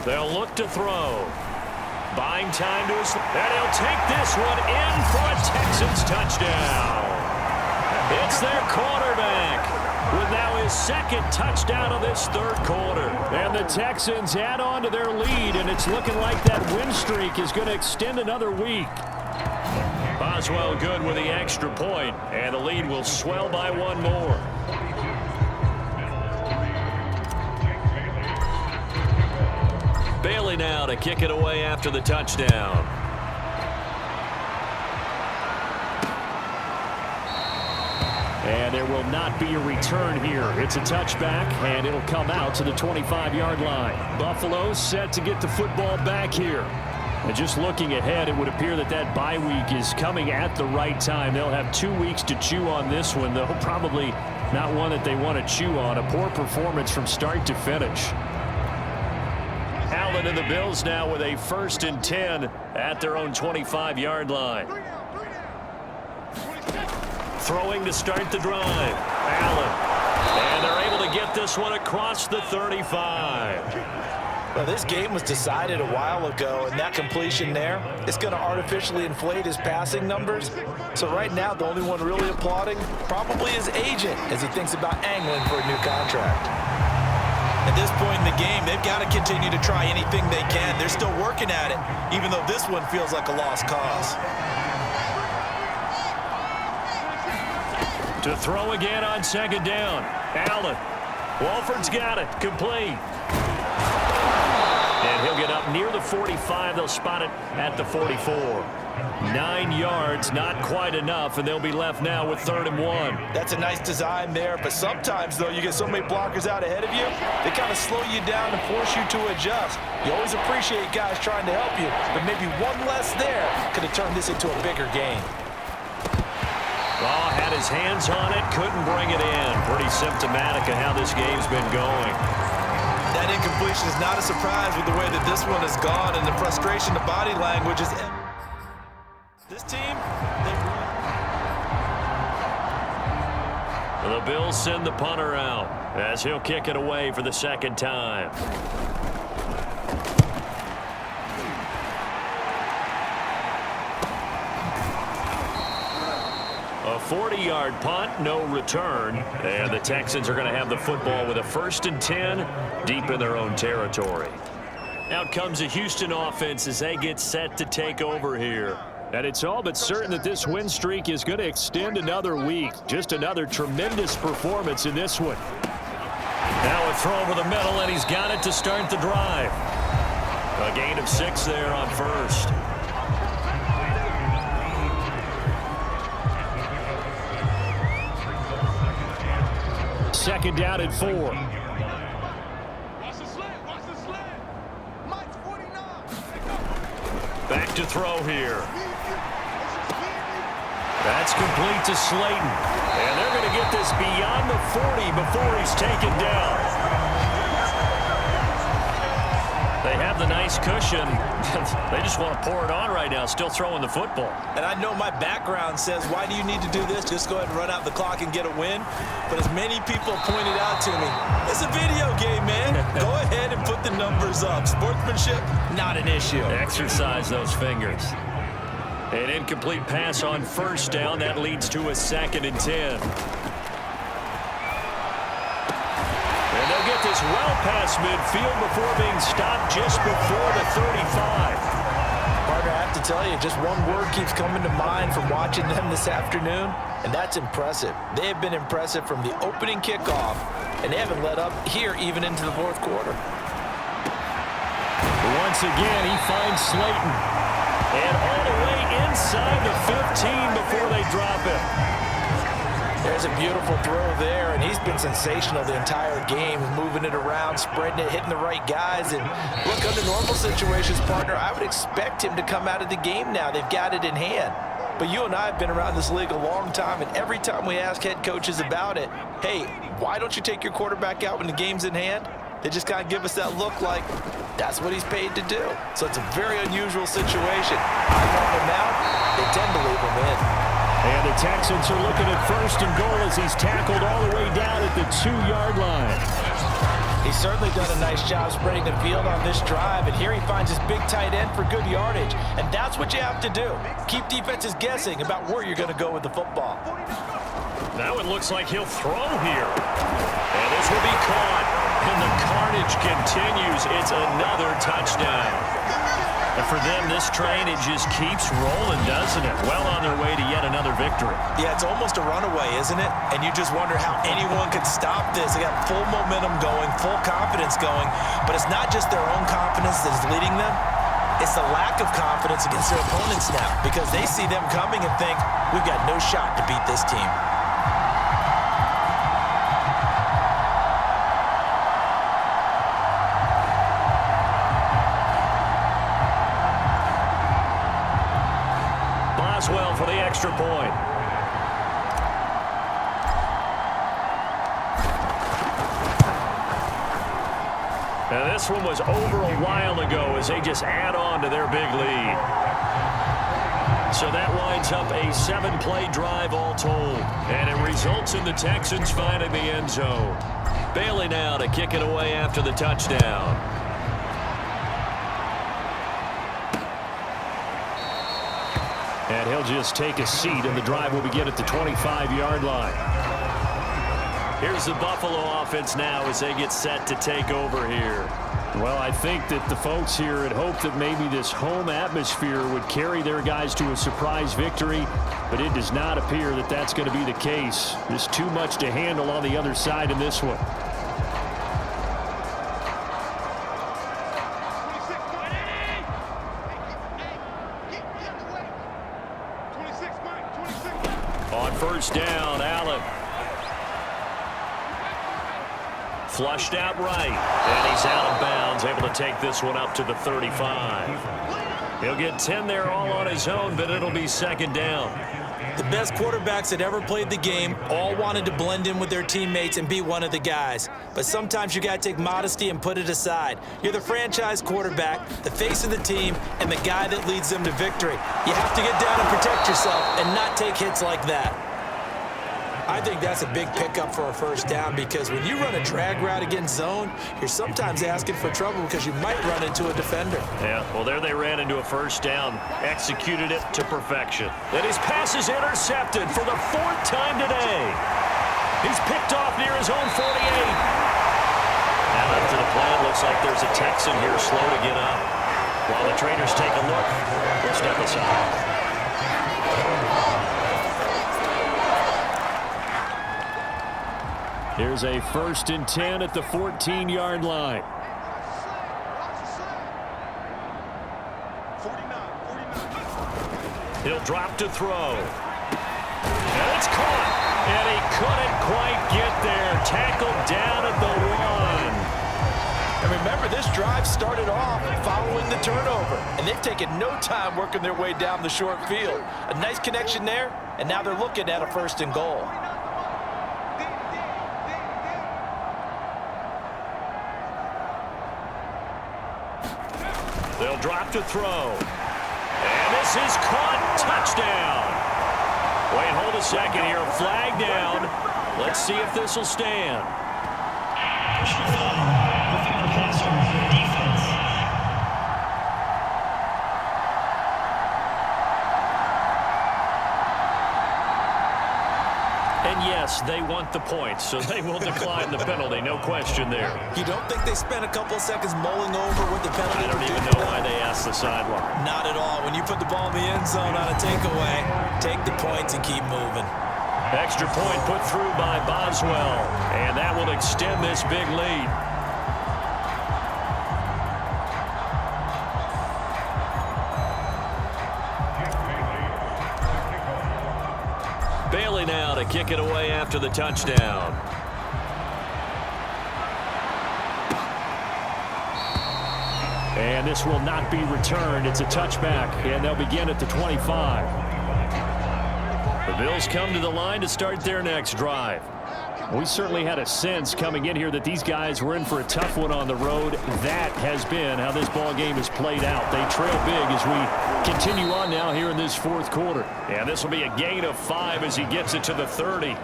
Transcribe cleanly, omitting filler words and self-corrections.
They'll look to throw. Buying time to his... And he'll take this one in for a Texans touchdown. It's their quarterback with now his second touchdown of this third quarter. And the Texans add on to their lead, and it's looking like that win streak is going to extend another week. Boswell good with the extra point, and the lead will swell by one more. Bailey now to kick it away after the touchdown. And there will not be a return here. It's a touchback, and it'll come out to the 25-yard line. Buffalo set to get the football back here. And just looking ahead, it would appear that that bye week is coming at the right time. They'll have 2 weeks to chew on this one, though probably not one that they want to chew on. A poor performance from start to finish. Allen and the Bills now with a 1st and 10 at their own 25-yard line. Throwing to start the drive. Allen. And they're able to get this one across the 35. Well, this game was decided a while ago, and that completion there is going to artificially inflate his passing numbers. So right now, the only one really applauding probably his agent as he thinks about angling for a new contract. At this point in the game, they've got to continue to try anything they can. They're still working at it, even though this one feels like a lost cause. To throw again on 2nd down. Allen. Wolford's got it. Complete. And he'll get up near the 45. They'll spot it at the 44. 9 yards, not quite enough, and they'll be left now with 3rd and 1. That's a nice design there, but sometimes, though, you get so many blockers out ahead of you, they kind of slow you down and force you to adjust. You always appreciate guys trying to help you, but maybe one less there could have turned this into a bigger game. Law had his hands on it, couldn't bring it in. Pretty symptomatic of how this game's been going. That incompletion is not a surprise with the way that this one has gone, and the frustration, the body language is... This team, the Bills send the punter out as he'll kick it away for the 2nd time. A 40-yard punt, no return, and the Texans are going to have the football with a 1st and 10 deep in their own territory. Out comes the Houston offense as they get set to take over here. And it's all but certain that this win streak is going to extend another week. Just another tremendous performance in this one. Now a throw over the middle, and he's got it to start the drive. A gain of 6 there on 1st. Second down and 4. Back to throw here. That's complete to Slayton. And they're going to get this beyond the 40 before he's taken down. They have the nice cushion. They just want to pour it on right now, still throwing the football. and I know my background says, why do you need to do this? Just go ahead and run out the clock and get a win. But as many people pointed out to me, it's a video game, man. Go ahead and put the numbers up. Sportsmanship, not an issue. Exercise those fingers. An incomplete pass on first down. That leads to a 2nd and 10. And they'll get this well past midfield before being stopped just before the 35. Partner, I have to tell you, just one word keeps coming to mind from watching them this afternoon, and that's impressive. They have been impressive from the opening kickoff, and they haven't let up here even into the fourth quarter. Once again, he finds Slayton. And all the way inside the 15 before they drop it. There's a beautiful throw there, and he's been sensational the entire game, moving it around, spreading it, hitting the right guys. And look, under normal situations, partner, I would expect him to come out of the game now. They've got it in hand. But you and I have been around this league a long time, and every time we ask head coaches about it, hey, why don't you take your quarterback out when the game's in hand? They just kind of give us that look like that's what he's paid to do. So it's a very unusual situation. I want him out. They tend to leave him in. And the Texans are looking at 1st and goal as he's tackled all the way down at the 2-yard line. He's certainly done a nice job spreading the field on this drive, and here he finds his big tight end for good yardage. And that's what you have to do. Keep defenses guessing about where you're going to go with the football. Now it looks like he'll throw here. And this will be caught. And the carnage continues. It's another touchdown. And for them, this train, it just keeps rolling, doesn't it? Well on their way to yet another victory. Yeah, it's almost a runaway, isn't it? And you just wonder how anyone could stop this. They got full momentum going, full confidence going. But it's not just their own confidence that's leading them. It's the lack of confidence against their opponents now, because they see them coming and think, we've got no shot to beat this team. Well for the extra point. And this one was over a while ago as they just add on to their big lead. So that winds up a 7-play drive all told. And it results in the Texans finding the end zone. Bailey now to kick it away after the touchdown. And he'll just take a seat, and the drive will begin at the 25-yard line. Here's the Buffalo offense now as they get set to take over here. Well, I think that the folks here had hoped that maybe this home atmosphere would carry their guys to a surprise victory, but it does not appear that that's going to be the case. There's too much to handle on the other side in this one. On first down, Allen. Flushed out right, and he's out of bounds, able to take this one up to the 35. He'll get 10 there all on his own, but it'll be second down. The best quarterbacks that ever played the game all wanted to blend in with their teammates and be one of the guys. But sometimes you got to take modesty and put it aside. You're the franchise quarterback, the face of the team, and the guy that leads them to victory. You have to get down and protect yourself and not take hits like that. I think that's a big pickup for a first down, because when you run a drag route against zone, you're sometimes asking for trouble because you might run into a defender. Yeah, well, there they ran into a first down, executed it to perfection. And his pass is intercepted for the 4th time today. He's picked off near his own 48. Now up to the plan, looks like there's a Texan here slow to get up. While the trainers take a look, we'll step aside. Here's a 1st and 10 at the 14-yard line. 49. He'll drop to throw. And it's caught. And he couldn't quite get there. Tackled down at the 1. And remember, this drive started off following the turnover, and they've taken no time working their way down the short field. A nice connection there, and now they're looking at a 1st and goal. They'll drop to throw. And this is caught. Touchdown. Wait, hold a second here. Flag down. Let's see if this will stand. And yes, they want the points, so they will decline the penalty. No question there. You don't think they spent a couple of seconds mulling over what the penalty I don't even know why they asked the sideline. Not at all. When you put the ball in the end zone on a takeaway, take the points and keep moving. Extra point put through by Boswell, and that will extend this big lead. Bailey now to kick it away after the touchdown. And this will not be returned. It's a touchback, and they'll begin at the 25. The Bills come to the line to start their next drive. We certainly had a sense coming in here that these guys were in for a tough one on the road. That has been how this ball game has played out. They trail big as we continue on now here in this 4th quarter. And this will be a gain of 5 as he gets it to the 30.